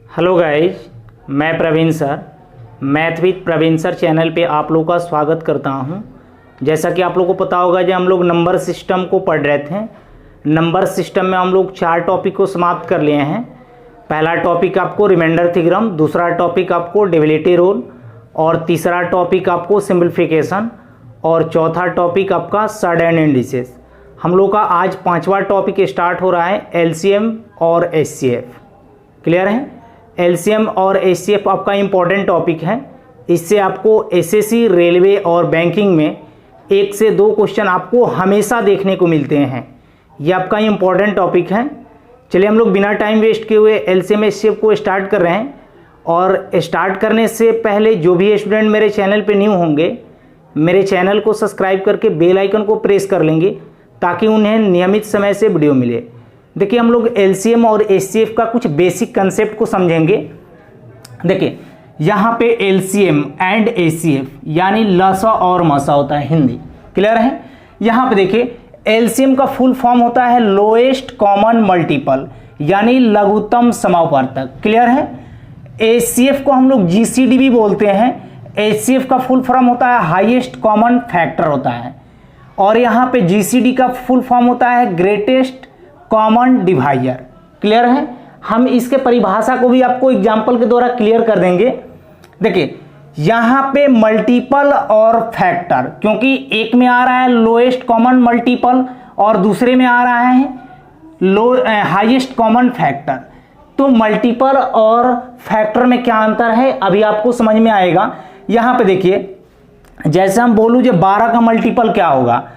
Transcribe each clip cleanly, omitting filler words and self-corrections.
Hello guys, मैं Praveen sir math with Praveen sir channel पे आप लोगों का स्वागत करता हूं। जैसा कि आप लोगों को पता होगा जब हम लोग नंबर सिस्टम को पढ़ रहे थे, नंबर सिस्टम में हम लोग 4 टॉपिक को समाप्त कर लिए हैं। पहला टॉपिक आपको रिमाइंडर थ्योरम, दूसरा टॉपिक आपको डिविजिबिलिटी रूल, और तीसरा टॉपिक आपको सिंपलीफिकेशन, और चौथा टॉपिक आपका सडन इंडिसेस। हम लोग का आज 5वां टॉपिक स्टार्ट हो रहा है एलसीएम और एचसीएफ। क्लियर है? एलसीएम और एचसीएफ आपका इम्पॉर्टेंट टॉपिक है। इससे आपको एसएससी, रेलवे और बैंकिंग में 1 से 2 क्वेश्चन आपको हमेशा देखने को मिलते हैं। ये आपका इम्पॉर्टेंट टॉपिक है। चलिए हम लोग बिना टाइम वेस्ट किए हुए एलसीएम एचसीएफ को स्टार्ट कर रहे हैं। और स्टार्ट करने से पहले जो भी स्टूडेंट मेरे चैनल पे न्यू होंगे, मेरे चैनल को सब्सक्राइब करके बेल आइकन को प्रेस कर लेंगे ताकि उन्हें नियमित समय से वीडियो मिले। देखिए हम लोग एलसीएम और एचसीएफ का कुछ बेसिक कंसेप्ट को समझेंगे। देखिए यहाँ पे एलसीएम एंड एचसीएफ यानी लसा और मसा होता है हिंदी। क्लियर है? यहाँ पे देखिए एलसीएम का फुल फॉर्म होता है लोएस्ट कॉमन मल्टीपल यानी लघुत्तम समापवर्तक। क्लियर है? एचसीएफ को हम लोग जीसीडी भी बोलते हैं। एचसीएफ का फुल फॉर्म होता है हाईएस्ट कॉमन फैक्टर होता है। और यहाँ पे जीसीडी का फुल फॉर्म होता है ग्रेटेस्ट कॉमन डिवाइजर। क्लियर है? हम इसके परिभाषा को भी आपको एग्जाम्पल के द्वारा क्लियर कर देंगे। देखिए यहाँ पे मल्टीपल और फैक्टर, क्योंकि एक में आ रहा है लोएस्ट कॉमन मल्टीपल और दूसरे में आ रहा है हाईएस्ट कॉमन फैक्टर। तो मल्टीपल और फैक्टर में क्या अंतर है अभी आपको समझ में आएगा। यहाँ पे देखिए जैसे हम बोलूँ जो 12 का मल्टीपल क्या होगा,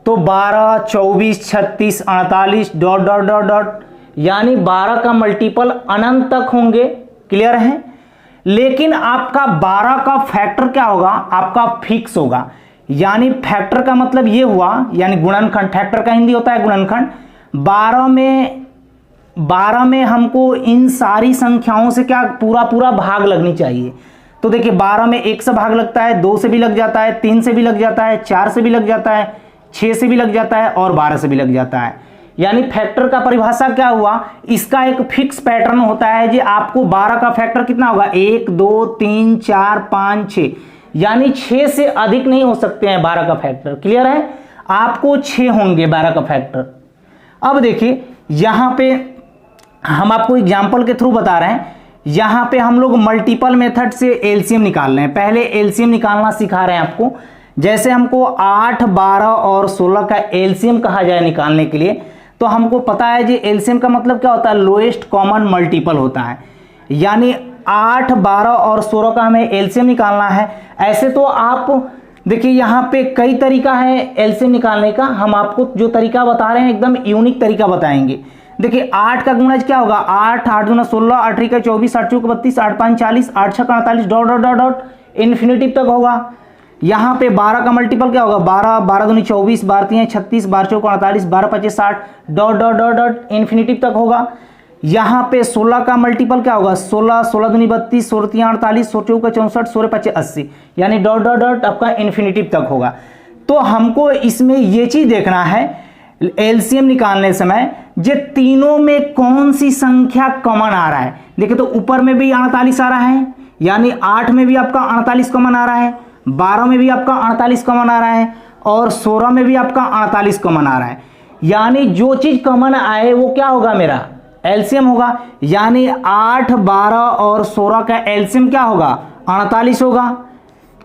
तो 12, 24, 36, 48 डॉट डॉट डॉट डॉट यानी 12 का मल्टीपल अनंत तक होंगे। क्लियर है? लेकिन आपका 12 का फैक्टर क्या होगा, आपका फिक्स होगा। यानी फैक्टर का मतलब ये हुआ, यानी गुणनखंड। फैक्टर का हिंदी होता है गुणनखंड। 12 में हमको इन सारी संख्याओं से क्या पूरा भाग लगनी चाहिए। तो देखिए 12 में 1 से भाग लगता है, 2 से भी लग जाता है, 3 से भी लग जाता है, 4 से भी लग जाता है, 6 से भी लग जाता है और 12 से भी लग जाता है। यानी फैक्टर का परिभाषा क्या हुआ, इसका एक फिक्स पैटर्न होता है जी। आपको 12 का फैक्टर कितना होगा, 1, 2, 3, 4, 5, 6 यानी 6 से अधिक नहीं हो सकते हैं 12 का फैक्टर। क्लियर है? आपको 6 होंगे 12 का फैक्टर। अब देखिए यहां पे हम आपको एग्जाम्पल के थ्रू बता रहे हैं। यहां पे हम लोग मल्टीपल मेथड से एलसीएम निकाल रहे हैं। पहले एलसीएम निकालना सिखा रहे हैं आपको। जैसे हमको 8, 12 और 16 का एलसीएम कहा जाए निकालने के लिए, तो हमको पता है जी एलसीएम का मतलब क्या होता है, लोएस्ट कॉमन मल्टीपल होता है। यानी 8, 12 और 16 का हमें एलसीएम निकालना है। ऐसे तो आप देखिए यहाँ पे कई तरीका है एलसीएम निकालने का। हम आपको जो तरीका बता रहे हैं एकदम यूनिक तरीका बताएंगे। देखिए 8 का गुणज क्या होगा, 8, 8 दूना 16, 8 3 का 24, 8 चौक 32, 8 5 40, 8 6 48 dot dot dot dot infinitive तक होगा। यहाँ पे 12 का मल्टीपल क्या होगा, 12, 12 दूनी 24, 12 3 36, 12 चौक 48, 12 25 60 dot dot dot dot infinitive तक होगा। यहाँ पे 16 का मल्टीपल क्या होगा, 16, 16 दूनी 32, 16 3 48, 16 चौक 64, 16 25 80 यानी डॉट डॉट डॉट आपका इन्फिनिटिव तक होगा। तो हमको इसमें ये चीज देखना है एलसीएम निकालने समय, ये तीनों में कौन सी संख्या कॉमन आ रहा है। देखिए तो ऊपर में भी 48 आ रहा है, यानी 8 में भी आपका 48 कॉमन आ रहा है, 12 में भी आपका 48 कॉमन आ रहा है और 16 में भी आपका 48 कॉमन आ रहा है। यानी जो चीज कॉमन आए वो क्या होगा, मेरा एलसीएम होगा। यानी 8, 12 और 16 का एलसीएम क्या होगा, 48 होगा।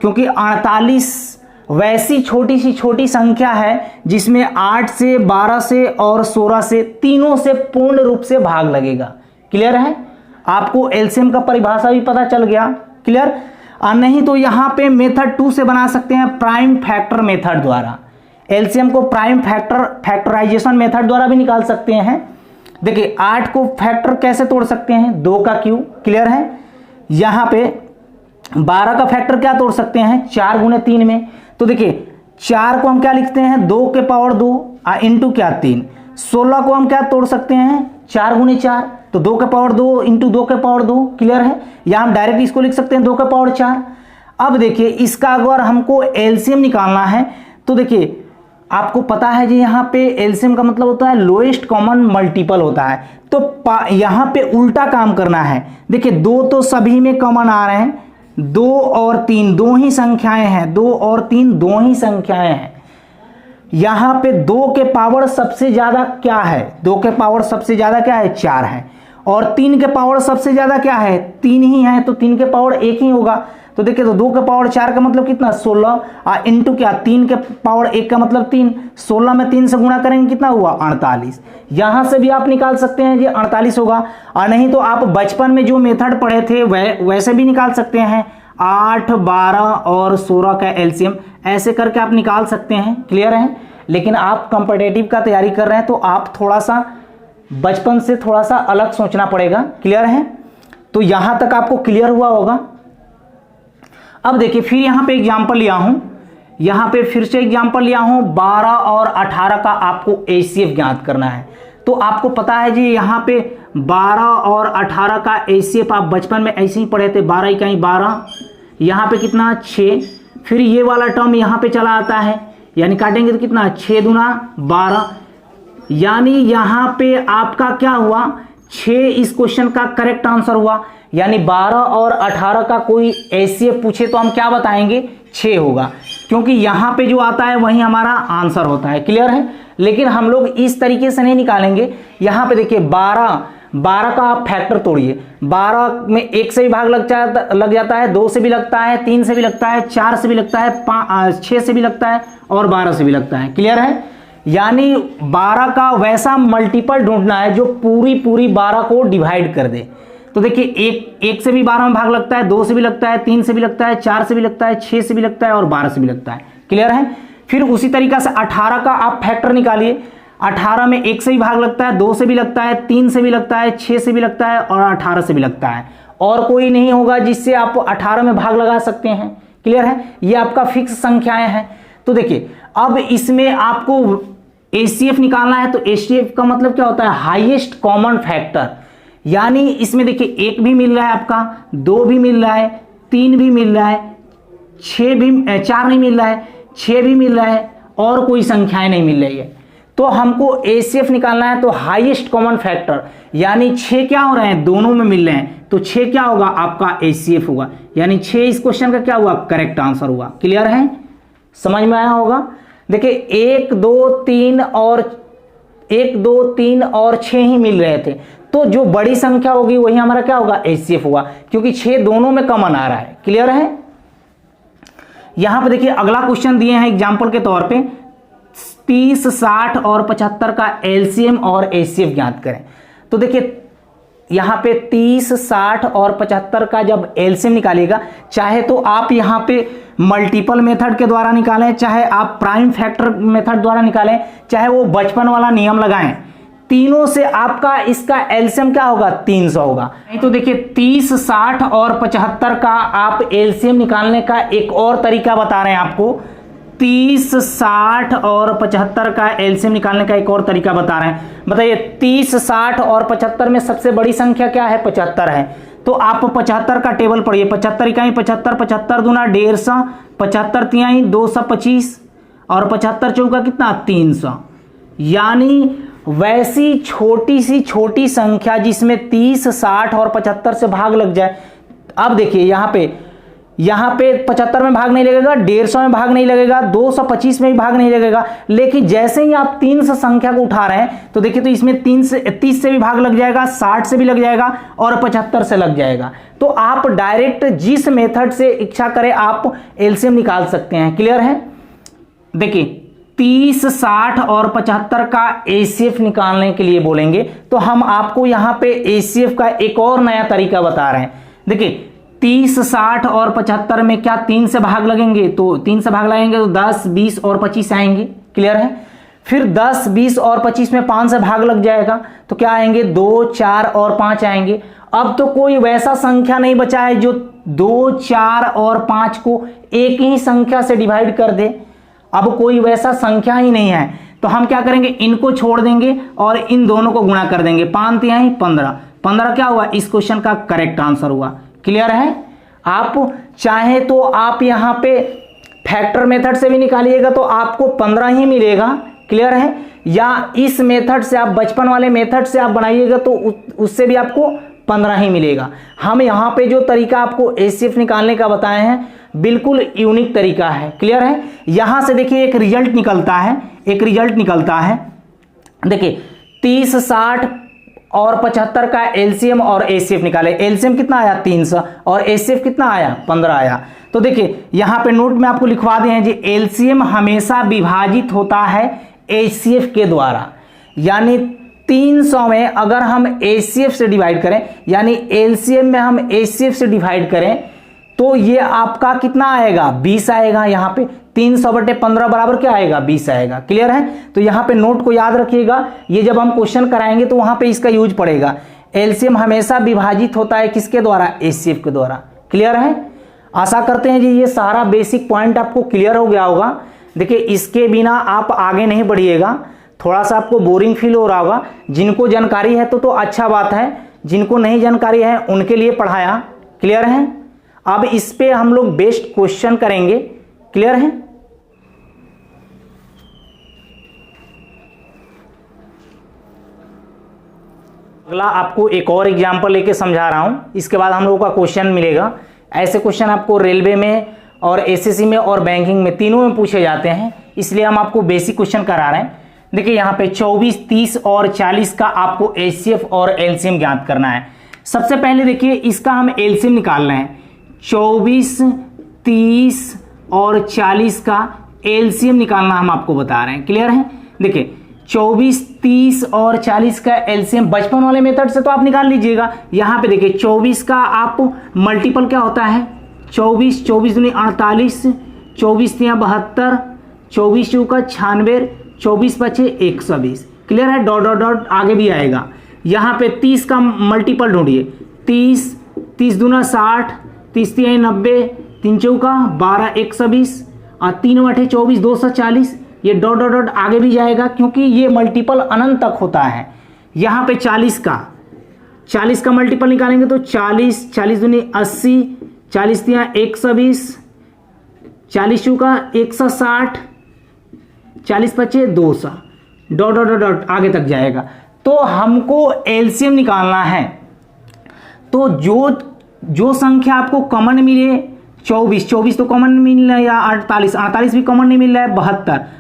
क्योंकि 48 वैसी छोटी सी छोटी संख्या है जिसमें 8 से, 12 से और 16 से तीनों से पूर्ण रूप से भाग लगेगा। क्लियर है? आपको एलसीएम का परिभाषा भी पता चल गया। क्लियर? नहीं तो यहाँ पे मेथड 2 से बना सकते हैं, प्राइम फैक्टर मेथड द्वारा। एलसीएम को प्राइम फैक्टराइजेशन मेथड द्वारा भी निकाल सकते हैं। देखिए 8 को फैक्टर कैसे तोड़ सकते हैं, 2 का क्यूब। क्लियर है? यहाँ पे 12 का फैक्टर क्या तोड़ सकते हैं, 4 गुणे 3 में। तो देखिए 4 को हम क्या लिखते हैं, 2 के पावर 2 इंटू क्या 3। 16 को हम क्या तोड़ सकते हैं, 4 गुणे 4 तो 2 के पावर 2 इंटू 2 के पावर 2। क्लियर है? या हम डायरेक्ट इसको लिख सकते हैं 2 के पावर 4। अब देखिए इसका अगर हमको एलसीएम निकालना है तो देखिए आपको पता है जी यहाँ पे एलसीएम का मतलब होता है लोएस्ट कॉमन मल्टीपल होता है, तो यहाँ पे उल्टा काम करना है। देखिए 2 तो सभी में कॉमन आ रहे हैं, 2 और 3 दो ही संख्याएं हैं, 2 और 3 दो ही संख्याएं हैं। यहाँ पे 2 के पावर सबसे ज्यादा क्या है, 2 के पावर सबसे ज्यादा क्या है 4 है, और 3 के पावर सबसे ज्यादा क्या है 3 ही है, तो 3 के पावर 1 ही होगा। तो देखिए तो 2 के पावर 4 का मतलब कितना 16 इंटू क्या 3 के पावर 1 का मतलब 3, 16 में 3 से गुणा करेंगे कितना हुआ 48। यहां से भी आप निकाल सकते हैं ये 48 होगा, और नहीं तो आप बचपन में जो मेथड पढ़े थे वैसे भी निकाल सकते हैं। 8, 12 और 16 का एलसीएम ऐसे करके आप निकाल सकते हैं, क्लियर है। लेकिन आप कॉम्पिटिटिव का तैयारी कर रहे हैं तो आप थोड़ा सा बचपन से थोड़ा सा अलग सोचना पड़ेगा, क्लियर है। तो यहां तक आपको क्लियर हुआ होगा। अब देखिए फिर यहां पे एग्जांपल लिया हूं, यहां पे फिर से एग्जांपल लिया हूं 12 और 18 का आपको एचसीएफ ज्ञात करना है। तो आपको पता है जी यहाँ पे 12 और 18 का एचसीएफ आप बचपन में ऐसे ही पढ़े थे, 12 इकाई 12, यहाँ पे कितना 6, फिर ये वाला टर्म यहाँ पे चला आता है, यानी काटेंगे तो कितना 6 दूना 12, यानी यहाँ पे आपका क्या हुआ 6 इस क्वेश्चन का करेक्ट आंसर हुआ। यानी 12 और 18 का कोई एचसीएफ पूछे तो हम क्या बताएंगे 6 होगा, क्योंकि यहाँ पे जो आता है वही हमारा आंसर होता है, क्लियर है। लेकिन हम लोग इस तरीके से नहीं निकालेंगे। यहाँ पे देखिए 12 का आप फैक्टर तोड़िए, 12 में 1 से भी भाग लग जाता है, 2 से भी लगता है, 3 से भी लगता है, 4 से भी लगता है, 6 से भी लगता है और 12 से भी लगता है, क्लियर है। यानी 12 का वैसा मल्टीपल ढूंढना है जो पूरी 12 को डिवाइड कर दे। तो देखिए एक से भी 12 में भाग लगता है, 2 से भी लगता है, 3 से भी लगता है, 4 से भी लगता है, 6 से भी लगता है और 12 से भी लगता है, क्लियर है। फिर उसी तरीका से 18 का आप फैक्टर निकालिए। 18 में 1 से भी भाग लगता है, 2 से भी लगता है, 3 से भी लगता है, 6 से भी लगता है और 18 से भी लगता है, और कोई नहीं होगा जिससे आप 18 में भाग लगा सकते हैं, क्लियर है। ये आपका फिक्स संख्याएं हैं। तो देखिए अब इसमें आपको एचसीएफ निकालना है, तो एचसीएफ का मतलब क्या होता है हाईएस्ट कॉमन फैक्टर। यानी इसमें देखिए 1 भी मिल रहा है आपका, 2 भी मिल रहा है, 3 भी मिल रहा है, 4 नहीं मिल रहा है, 6 भी मिल रहा है और कोई संख्याएं नहीं मिल रही है। तो हमको एचसीएफ निकालना है, तो हाईएस्ट कॉमन फैक्टर, यानी 6 क्या हो रहे हैं दोनों में मिल रहे हैं, तो 6 क्या होगा आपका एचसीएफ होगा, यानी 6 इस क्वेश्चन का क्या हुआ करेक्ट आंसर हुआ, क्लियर है, समझ में आया होगा। देखिए 1 2 3 और 6 ही मिल रहे थे, तो जो बड़ी संख्या होगी वही हमारा क्या होगा एचसीएफ होगा, क्योंकि 6 दोनों में कॉमन आ रहा है, क्लियर है। यहां पे देखिए अगला क्वेश्चन दिए हैं एग्जांपल के तौर पे 30, 60 और 75 का एलसीएम और एचसीएफ ज्ञात करें। तो देखिए यहां पे 30, 60 और 75 का जब एलसीएम निकालिएगा, चाहे तो आप यहां पे मल्टीपल मेथड के द्वारा निकालें, चाहे आप प्राइम फैक्टर मेथड द्वारा निकालें, चाहे वो बचपन वाला नियम लगाएं, तीनों से आपका इसका एलसीएम क्या होगा 300 होगा। नहीं तो देखिए 30, 60 और 75 का आप एलसीएम निकालने का एक और तरीका बता रहे हैं आपको। 30, 60 और 75 का एलसीएम निकालने का एक और तरीका बता रहे हैं। बताइए 30, 60 और 75 में सबसे बड़ी संख्या क्या है 75 है, तो आप 75 का टेबल पढ़िए। 75 इकाई 75, 75 दूना 150, 75 तिहाई 225 और 75 चौका कितना 300। यानी वैसी छोटी सी छोटी संख्या जिसमें 30, 60 और 75 से भाग लग जाए। अब देखिए यहाँ पे 75 में भाग नहीं लगेगा, 150 में भाग नहीं लगेगा, 225 में भी भाग नहीं लगेगा, लेकिन जैसे ही आप 300 संख्या को उठा रहे हैं तो देखिए तो इसमें 30 से भी भाग लग जाएगा, 60 से भी लग जाएगा और 75 से लग जाएगा। तो आप डायरेक्ट जिस मेथड से इच्छा करें आप एलसीएम निकाल सकते हैं, क्लियर है। देखिए 30, 60 और 75 का एचसीएफ निकालने के लिए बोलेंगे तो हम आपको यहां पे एचसीएफ का एक और नया तरीका बता रहे हैं। देखिए 30, 60 और 75 में क्या 3 से भाग लगेंगे, तो 3 से भाग लगेंगे तो 10, 20 और 25 आएंगे, क्लियर है। फिर 10, 20 और 25 में 5 से भाग लग जाएगा तो क्या आएंगे 2, 4 और 5 आएंगे। अब तो कोई वैसा संख्या नहीं बचा है जो 2, 4 और 5 को एक ही संख्या से डिवाइड कर दे। अब कोई वैसा संख्या ही नहीं है, तो हम क्या करेंगे इनको छोड़ देंगे और इन दोनों को गुणा कर देंगे। 5 तिहाई 15, 15 क्या हुआ इस क्वेश्चन का करेक्ट आंसर हुआ, क्लियर है। आप चाहे तो आप यहां पे फैक्टर मेथड से भी निकालिएगा तो आपको 15 ही मिलेगा, क्लियर है। या इस मेथड से आप बचपन वाले मेथड से आप बनाइएगा तो उससे भी आपको 15 ही मिलेगा। हम यहाँ पे जो तरीका आपको एचसीएफ निकालने का बताए हैं बिल्कुल यूनिक तरीका है, क्लियर है। यहाँ से देखिए एक रिजल्ट निकलता है, देखिए 30, 60 और 75 का एलसीएम और एचसीएफ निकाले। एलसीएम कितना आया 300 और एचसीएफ कितना आया 15 आया। तो देखिए यहाँ पे नोट में आपको लिखवा दिए हैं जी, एलसीएम हमेशा विभाजित होता है एचसीएफ के द्वारा, यानी 300 में अगर हम एचसीएफ से डिवाइड करें, यानी एलसीएम में हम एचसीएफ से डिवाइड करें तो ये आपका कितना आएगा 20 आएगा। यहाँ पे 300/15 बराबर क्या आएगा 20 आएगा, क्लियर है। तो यहाँ पे नोट को याद रखिएगा, ये जब हम क्वेश्चन कराएंगे तो वहां पे इसका यूज पड़ेगा। एलसीएम हमेशा विभाजित होता है किसके द्वारा, एचसीएफ के द्वारा, क्लियर है। आशा करते हैं जी ये सारा बेसिक पॉइंट आपको क्लियर हो गया होगा। देखिए इसके बिना आप आगे नहीं बढ़िएगा, थोड़ा सा आपको बोरिंग फील हो रहा होगा। जिनको जानकारी है तो अच्छा बात है, जिनको नहीं जानकारी है उनके लिए पढ़ाया, क्लियर है। अब इस पे हम लोग बेस्ट क्वेश्चन करेंगे, क्लियर है। अगला आपको एक और एग्जांपल लेके समझा रहा हूं, इसके बाद हम लोगों का क्वेश्चन मिलेगा। ऐसे क्वेश्चन आपको रेलवे में और एसएससी में और बैंकिंग में तीनों में पूछे जाते हैं, इसलिए हम आपको बेसिक क्वेश्चन करा रहे हैं। देखिए यहाँ पे 24, 30 और 40 का आपको एचसीएफ और एलसीएम ज्ञात करना है। सबसे पहले देखिए इसका हम एलसीएम निकाल रहे हैं। 24, 30 और 40 का एलसीएम निकालना हम आपको बता रहे हैं, क्लियर है। देखिए 24, 30 और 40 का एलसीएम बचपन वाले मेथड से तो आप निकाल लीजिएगा। यहाँ पे देखिए 24 का आप मल्टीपल क्या होता है 24, 24 दूनी 48, 24 तिया 72, 24 चौका 96, 24 बचे 120, क्लियर है। डॉट डॉट डॉट आगे भी आएगा। यहाँ पे 30 का मल्टीपल ढूंढिए, 30, 30 दूना 60, 30 तिया 90, 3 चौका 12, 120 और 3 बटे 24, 240। ये डॉट डॉट डॉट आगे भी जाएगा क्योंकि ये मल्टीपल अनंत तक होता है। यहाँ पे 40 का मल्टीपल निकालेंगे तो 40, 40 दूनी 80, 40 तिया 120, 40 चौका 160, 40 बचे 200, डॉट डॉट डॉट डॉट आगे तक जाएगा। तो हमको एलसीएम निकालना है, तो जो संख्या आपको कॉमन मिले 24 तो कॉमन मिल रहा है, या 48 भी कॉमन नहीं मिल रहा है,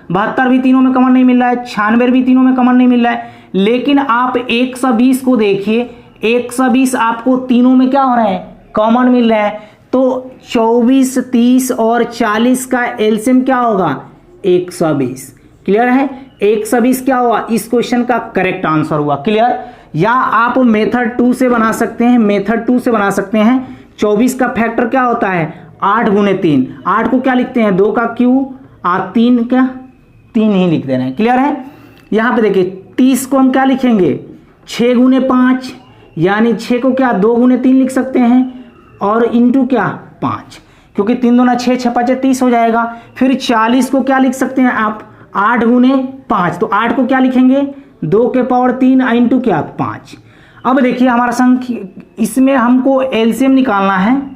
72 भी तीनों में कॉमन नहीं मिल रहा है, 96 भी तीनों में कॉमन नहीं मिल रहा है। लेकिन आप 120 को देखिए, 120 आपको तीनों में क्या हो रहा है कॉमन मिल रहा है। तो 24, 30 और 40 का एलसीएम क्या होगा 120, क्लियर है। 120 क्या हुआ इस क्वेश्चन का करेक्ट आंसर हुआ, क्लियर। या आप मेथड 2 से बना सकते हैं। 24 का फैक्टर क्या होता है 8 गुने 3, 8 को क्या लिखते हैं 2 का क्यू, 3 का 3 ही लिख दे रहे हैं, क्लियर है। यहाँ पे देखिए 30 को हम क्या लिखेंगे 6 गुने 5, यानी 6 को क्या 2 गुने 3 लिख सकते हैं और इंटू क्या 5, क्योंकि 3 दूना 6, 6 5 30 हो जाएगा। फिर 40 को क्या लिख सकते हैं आप 8 गुने 5, तो 8 को क्या लिखेंगे 2 के पावर 3 इंटू क्या 5। अब देखिए हमारा संख्या, इसमें हमको एलसीएम निकालना है।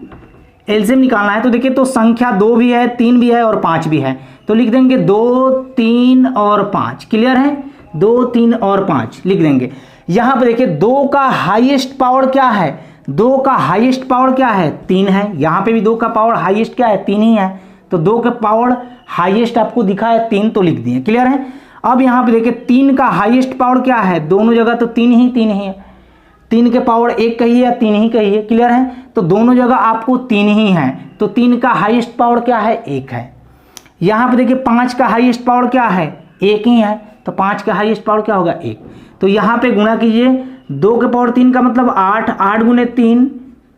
तो देखिए तो संख्या 2 भी है, 3 भी है और 5 भी है, तो लिख देंगे 2, 3 और 5, क्लियर है। 2, 3 और 5 लिख देंगे। यहाँ पे देखिए 2 का हाईएस्ट पावर क्या है 3 है। यहाँ पे भी 2 का पावर हाईएस्ट क्या है 3 ही है, तो 2 का पावर हाईएस्ट आपको दिखा है 3, तो लिख दिए, क्लियर है। अब यहाँ पे देखिए 3 का हाईएस्ट पावर क्या है, दोनों जगह तो 3 ही है। 3 के पावर 1 कही है या 3 ही कही है, क्लियर है। तो दोनों जगह आपको 3 ही है, तो 3 का हाईएस्ट पावर क्या है 1 है। यहाँ पे देखिए 5 का हाईएस्ट पावर क्या है 1 ही है, तो 5 का हाईएस्ट पावर क्या होगा 1। तो यहाँ पे गुणा कीजिए, 2 के पावर 3 का मतलब 8, 8 गुने 3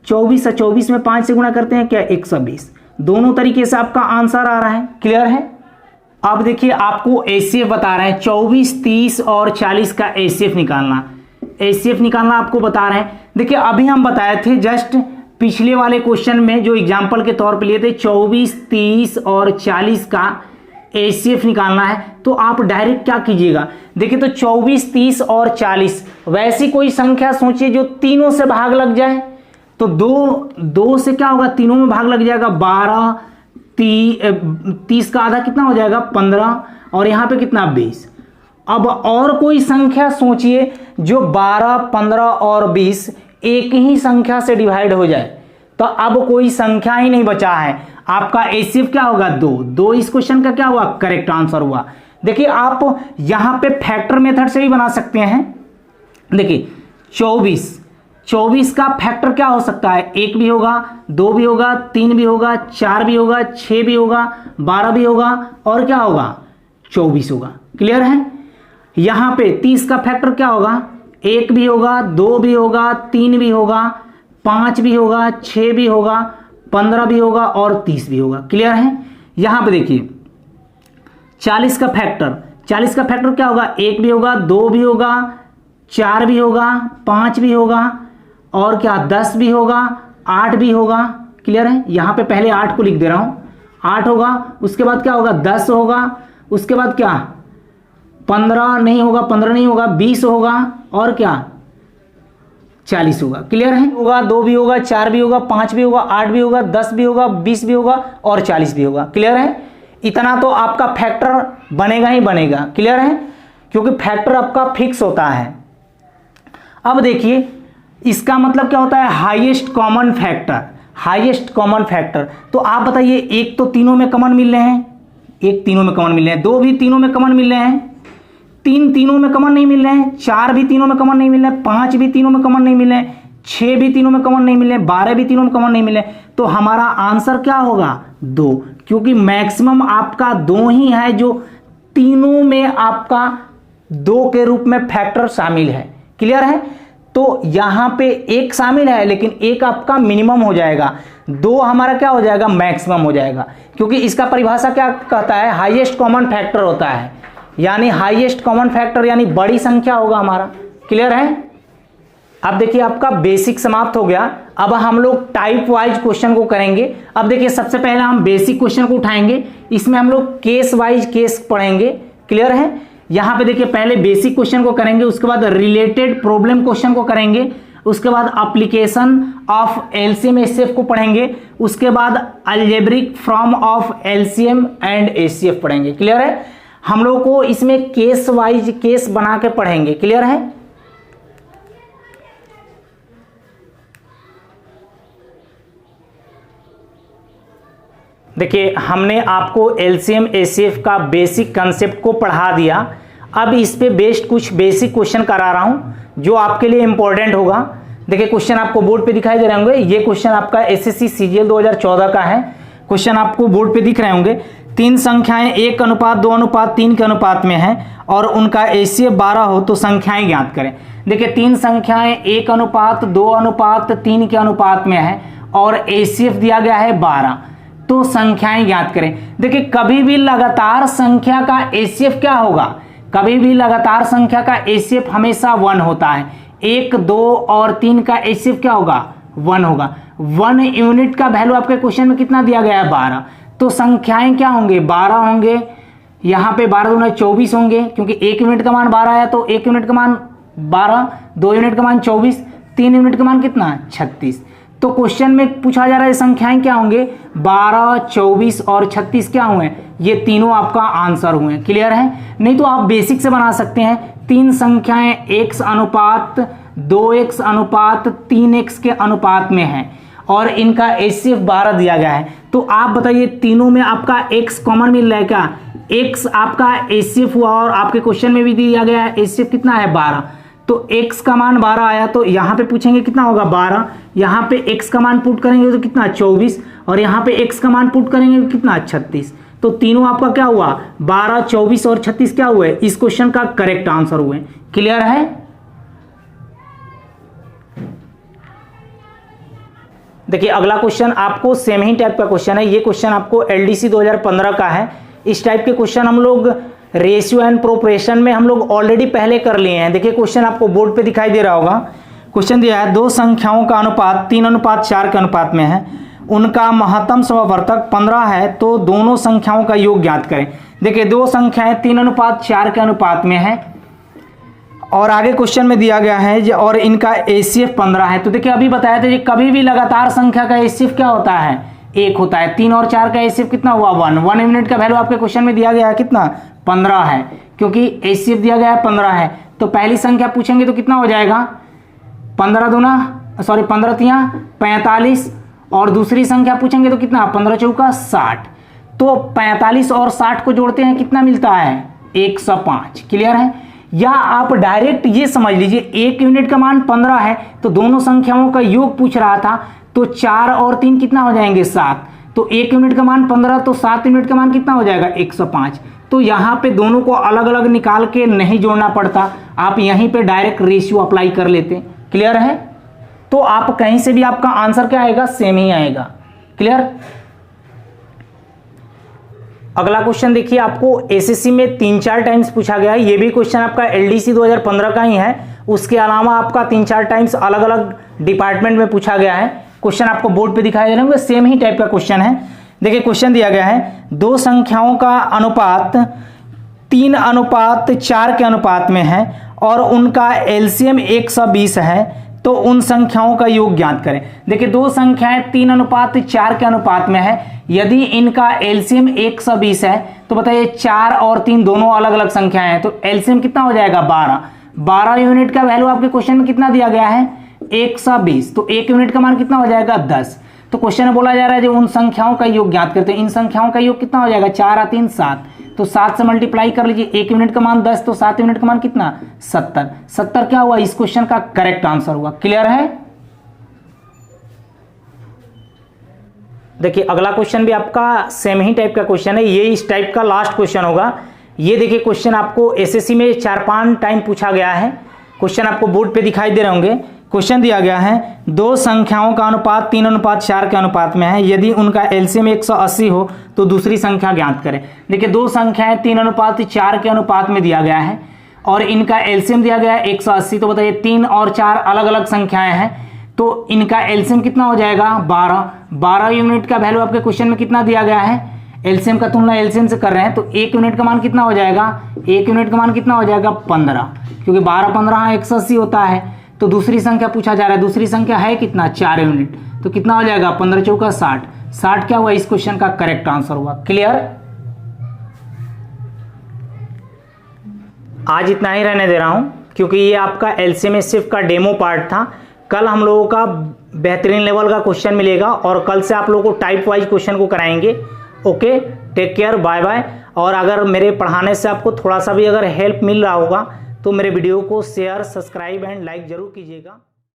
24 है, 24 में 5 से गुणा करते हैं क्या 120। दोनों तरीके से आपका आंसर आ रहा है, क्लियर है। अब देखिए आपको एचसीएफ बता रहे हैं 24, 30 और 40 का एचसीएफ निकालना आपको बता रहे हैं। देखिए अभी हम बताए थे जस्ट पिछले वाले क्वेश्चन में जो एग्जांपल के तौर पे लिए थे 24, 30 और 40 का एचसीएफ निकालना है, तो आप डायरेक्ट क्या कीजिएगा। देखिए तो 24, 30 और 40 वैसी कोई संख्या सोचिए जो तीनों से भाग लग जाए, तो 2 से क्या होगा तीनों में भाग लग जाएगा 12, 30 का आधा कितना हो जाएगा 15, और यहाँ पे कितना 20। अब और कोई संख्या सोचिए जो 12, 15 और 20 एक ही संख्या से डिवाइड हो जाए, तो अब कोई संख्या ही नहीं बचा है। आपका एचसीएफ क्या होगा 2। इस क्वेश्चन का क्या हुआ करेक्ट आंसर हुआ। देखिए आप यहां पे फैक्टर मेथड से भी बना सकते हैं। देखिए 24 का फैक्टर क्या हो सकता है, 1 भी होगा, 2 भी होगा, 3 भी होगा, 4 भी होगा, 6 भी होगा, 12 भी होगा, और क्या होगा 24 होगा। क्लियर है। यहां पे 30 का फैक्टर क्या होगा, 1 भी होगा, 2 भी होगा, 3 भी होगा, 5 भी होगा, 6 भी होगा, 15 भी होगा और 30 भी होगा। क्लियर है। यहां पे देखिए 40 का फैक्टर क्या होगा, 1 भी होगा, 2 भी होगा, 4 भी होगा, 5 भी होगा, और क्या 10 भी होगा, 8 भी होगा। क्लियर है। यहां पे पहले 8 को लिख दे रहा हूं, 8 होगा, उसके बाद क्या होगा 10 होगा, उसके बाद क्या 15 नहीं होगा, 20 होगा, और क्या 40 होगा। क्लियर है। होगा 2 भी होगा, 4 भी होगा, 5 भी होगा, 8 भी होगा, 10 भी होगा, 20 भी होगा और 40 भी होगा। क्लियर है। इतना तो आपका फैक्टर बनेगा ही बनेगा। क्लियर है, क्योंकि फैक्टर आपका फिक्स होता है। अब देखिए इसका मतलब क्या होता है हाईएस्ट कॉमन फैक्टर। तो आप बताइए, एक तो तीनों में कॉमन मिल रहे हैं, 2 भी तीनों में कॉमन मिल रहे हैं, 3 तीनों में कॉमन नहीं मिल रहे हैं, 4 भी तीनों में कॉमन नहीं मिल रहे हैं, 5 भी तीनों में कॉमन नहीं मिल रहे हैं, 6 भी तीनों में कॉमन नहीं मिल रहे हैं, 12 भी तीनों में कॉमन नहीं मिल रहे हैं। तो हमारा आंसर क्या होगा 2, क्योंकि मैक्सिमम आपका 2 ही है जो तीनों में आपका 2 के रूप में फैक्टर शामिल है। क्लियर है। तो यहां पे 1 शामिल है, लेकिन 1 आपका मिनिमम हो जाएगा, 2 हमारा क्या हो जाएगा मैक्सिमम हो जाएगा, क्योंकि इसका परिभाषा क्या कहता है हाईएस्ट कॉमन फैक्टर होता है, यानी हाईएस्ट कॉमन फैक्टर यानी बड़ी संख्या होगा हमारा। क्लियर है। अब देखिए आपका बेसिक समाप्त हो गया। अब हम लोग टाइप वाइज क्वेश्चन को करेंगे। अब देखिए सबसे पहले हम बेसिक क्वेश्चन को उठाएंगे, इसमें हम लोग केस वाइज केस पढ़ेंगे। क्लियर है। यहां पे देखिए पहले बेसिक क्वेश्चन को करेंगे, उसके बाद रिलेटेड प्रॉब्लम क्वेश्चन को करेंगे, उसके बाद एप्लीकेशन ऑफ एलसीएम एचसीएफ को पढ़ेंगे, उसके बाद algebraic form of LCM and HCF पढ़ेंगे। क्लियर है। हम लोग को इसमें केस वाइज केस बना के पढ़ेंगे। क्लियर है। देखिए हमने आपको एलसीएम एचसीएफ का बेसिक कंसेप्ट को पढ़ा दिया। अब इस पे बेस्ड कुछ बेसिक क्वेश्चन करा रहा हूं जो आपके लिए इंपॉर्टेंट होगा। देखिए क्वेश्चन आपको बोर्ड पे दिखाई दे रहे होंगे। ये क्वेश्चन आपका एसएससी सीजीएल 2014 का है। क्वेश्चन आपको बोर्ड पे दिख रहे होंगे। 3 संख्याएं 1:2:3 के अनुपात में है और उनका एचसीएफ 12 हो तो संख्याएं ज्ञात करें। देखिए 3 संख्याएं 1:2:3 के अनुपात में है और एचसीएफ दिया गया है 12, तो संख्याएं ज्ञात करें। देखिए कभी भी लगातार संख्या का एचसीएफ क्या होगा, कभी भी लगातार संख्या का एचसीएफ हमेशा 1 होता है। 1, 2 और 3 का एचसीएफ क्या होगा 1 होगा। 1 यूनिट का वैल्यू आपके क्वेश्चन में कितना दिया गया है 12, तो संख्याएं क्या होंगे 12 होंगे। यहाँ पे 12 दूना 24 होंगे, क्योंकि 1 यूनिट का मान 12 है तो 1 यूनिट का मान 12, 2 यूनिट का मान 24, 3 यूनिट का मान कितना 36। तो क्वेश्चन में पूछा जा रहा है संख्याएं क्या होंगे 12, 24 और 36 क्या हुए, ये तीनों आपका आंसर हुए। क्लियर है। नहीं तो आप बेसिक से बना सकते हैं। 3 संख्याएं x अनुपात 2x अनुपात 3x के अनुपात में है और इनका एचसीएफ 12 दिया गया है। तो आप बताइए तीनों में आपका x कॉमन मिल रहा है क्या, x आपका एचसीएफ हुआ और आपके क्वेश्चन में भी दिया गया है एचसीएफ कितना है 12, तो x का मान 12 आया तो यहाँ पे पूछेंगे कितना होगा 12, यहाँ पे x का मान पुट करेंगे तो कितना 24 और यहाँ पे x का मान पुट करेंगे तो कितना 36। तो तीनों आपका क्या हुआ 12, 24 और 36 क्या हुए, इस क्वेश्चन का करेक्ट आंसर हुए। क्लियर है। देखिए अगला क्वेश्चन आपको सेम ही टाइप का क्वेश्चन है। ये क्वेश्चन आपको एलडीसी 2015 का है। इस टाइप के क्वेश्चन हम लोग रेशियो एंड प्रोपोर्शन में हम लोग ऑलरेडी पहले कर लिए हैं। देखिए क्वेश्चन आपको बोर्ड पे दिखाई दे रहा होगा। क्वेश्चन दिया है 2 संख्याओं का अनुपात 3:4 के अनुपात में है, उनका महत्तम समवर्तक 15 है तो दोनों संख्याओं का योग ज्ञात करें। देखिए 2 संख्याएं 3:4 के अनुपात में है और आगे क्वेश्चन में दिया गया है और इनका एचसीएफ 15 है। तो देखिए अभी बताया था कभी भी लगातार संख्या का एचसीएफ क्या होता है 1 होता है। 3 और 4 का एचसीएफ कितना हुआ 1। 1 यूनिट का वैल्यू आपके क्वेश्चन में दिया गया है कितना 15 है, क्योंकि एचसीएफ दिया गया है 15 है। तो पहली संख्या पूछेंगे तो कितना हो जाएगा 15 तिया 45 और दूसरी संख्या पूछेंगे तो कितना 15 चौका 60। तो 45 और 60 को जोड़ते हैं कितना मिलता है 105। क्लियर है। या आप डायरेक्ट ये समझ लीजिए 1 यूनिट का मान 15 है तो दोनों संख्याओं का योग पूछ रहा था, तो 4 और 3 कितना हो जाएंगे 7। तो 1 यूनिट का मान 15 तो 7 यूनिट का मान कितना हो जाएगा 105। तो यहाँ पे दोनों को अलग अलग निकाल के नहीं जोड़ना पड़ता, आप यहीं पे डायरेक्ट रेशियो अप्लाई कर लेते। क्लियर है। तो आप कहीं से भी आपका आंसर क्या आएगा सेम ही आएगा। क्लियर। अगला क्वेश्चन देखिए, आपको एसएससी में 3-4 टाइम्स पूछा गया है। ये भी क्वेश्चन आपका एलडीसी 2015 का ही है, उसके अलावा आपका 3-4 टाइम्स अलग अलग डिपार्टमेंट में पूछा गया है। क्वेश्चन आपको बोर्ड पे दिखाई दे रहे होंगे, सेम ही टाइप का क्वेश्चन है। देखिए क्वेश्चन दिया गया है 2 संख्याओं का अनुपात 3:4 के अनुपात में है और उनका एलसीएम 120 है, तो उन संख्याओं का योग ज्ञात करें। देखिए 2 संख्याएं 3:4 के अनुपात में है, यदि इनका एलसीएम 120 है तो बताइए 4 और 3 दोनों अलग अलग संख्याएं हैं, तो एलसीएम कितना हो जाएगा 12 यूनिट का वैल्यू आपके क्वेश्चन में कितना दिया गया है 120। तो 1 यूनिट का मान कितना हो जाएगा 10। तो क्वेश्चन में बोला जा रहा है जो उन संख्याओं का योग ज्ञात करते हैं, इन संख्याओं का योग कितना हो जाएगा 4 और 3 7। तो 7 से मल्टीप्लाई कर लीजिए, 1 यूनिट का मान 10 तो 7 यूनिट का मान कितना 70। 70 क्या हुआ इस क्वेश्चन का करेक्ट आंसर हुआ। क्लियर है। देखिए अगला क्वेश्चन भी आपका सेम ही टाइप का क्वेश्चन है, ये इस टाइप का लास्ट क्वेश्चन होगा। ये देखिए क्वेश्चन आपको एसएससी में 4-5 टाइम पूछा गया है। क्वेश्चन आपको बोर्ड पे दिखाई दे रहे होंगे। क्वेश्चन दिया गया है 2 संख्याओं का अनुपात 3:4 के अनुपात में है, यदि उनका एलसीएम 180 हो तो दूसरी संख्या ज्ञात करें। देखिए 2 संख्याएं 3:4 के अनुपात में दिया गया है और इनका एलसीएम दिया गया है 180। तो बताइए 3 और 4 अलग अलग संख्याएं हैं, तो इनका एलसीएम कितना हो जाएगा 12 यूनिट का वैल्यू आपके क्वेश्चन में कितना दिया गया है। एलसीएम का तुलना एलसीएम से कर रहे हैं, तो 1 यूनिट का मान कितना हो जाएगा 1 यूनिट का मान कितना हो जाएगा 15, क्योंकि 12-15 180 होता है। तो दूसरी संख्या पूछा जा रहा है, दूसरी संख्या है कितना 4 यूनिट, तो कितना हो जाएगा 15 चौका 60। 60 क्या हुआ इस क्वेश्चन का करेक्ट आंसर हुआ। क्लियर। आज इतना ही रहने दे रहा हूं, क्योंकि ये आपका एलसीएम सिर्फ का डेमो पार्ट था। कल हम लोगों का बेहतरीन लेवल का क्वेश्चन मिलेगा और कल से आप लोगों को टाइप वाइज क्वेश्चन को कराएंगे। Okay, take care, bye bye. और अगर मेरे पढ़ाने से आपको थोड़ा सा भी अगर हेल्प मिल रहा होगा तो मेरे वीडियो को शेयर, सब्सक्राइब एंड लाइक जरूर कीजिएगा।